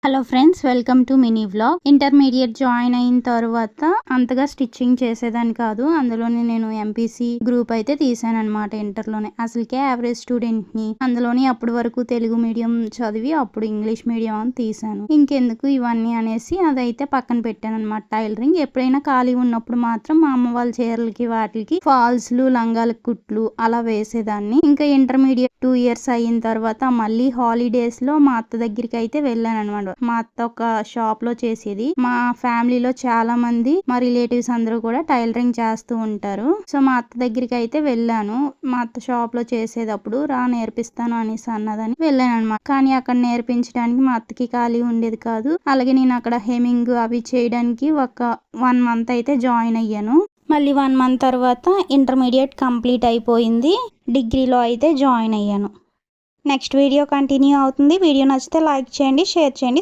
Hello friends, welcome to mini vlog. Intermediate join అయిన తర్వాత అంతగా స్టిచ్చింగ్ చేసేదాన్ని కాదు. అందులోనే నేను ఎంపీసీ గ్రూప్ అయితే తీసాను అనమాట. ఇంటర్లోనే అసలుకే యావరేజ్ స్టూడెంట్ ని. అందులోని అప్పటి వరకు తెలుగు మీడియం చదివి అప్పుడు ఇంగ్లీష్ మీడియం అని తీసాను. ఇంకెందుకు ఇవన్నీ అనేసి అదైతే పక్కన పెట్టాను అనమాట. టైలరింగ్ ఎప్పుడైనా ఖాళీ ఉన్నప్పుడు మాత్రం మా అమ్మ వాళ్ళ చీరలకి వాటికి ఫాల్స్లు, లంగాల కుట్లు అలా వేసేదాన్ని. ఇంకా ఇంటర్మీడియట్ 2 years అయిన తర్వాత మళ్ళీ హాలిడేస్ లో మా అత్త దగ్గరికి అయితే వెళ్ళాను అనమాట. మా అత్త ఒక షాప్ లో చేసేది. మా ఫ్యామిలీలో చాలా మంది, మా రిలేటివ్స్ అందరూ కూడా టైలరింగ్ చేస్తూ ఉంటారు. సో మా అత్త దగ్గరికి అయితే వెళ్ళాను. మా అత్త షాప్ లో చేసేటప్పుడు రా నేర్పిస్తాను అనేసి అన్నదని వెళ్ళాను అనమాట. కానీ అక్కడ నేర్పించడానికి మా అత్తకి ఖాళీ ఉండేది కాదు. అలాగే నేను అక్కడ హెమ్మింగ్ అవి చేయడానికి ఒక 1 month అయితే జాయిన్ అయ్యాను. మళ్ళీ 1 month తర్వాత ఇంటర్మీడియట్ కంప్లీట్ అయిపోయింది. డిగ్రీలో అయితే జాయిన్ అయ్యాను. నెక్స్ట్ వీడియో కంటిన్యూ అవుతుంది. వీడియో నచ్చితే లైక్ చేయండి, షేర్ చేయండి.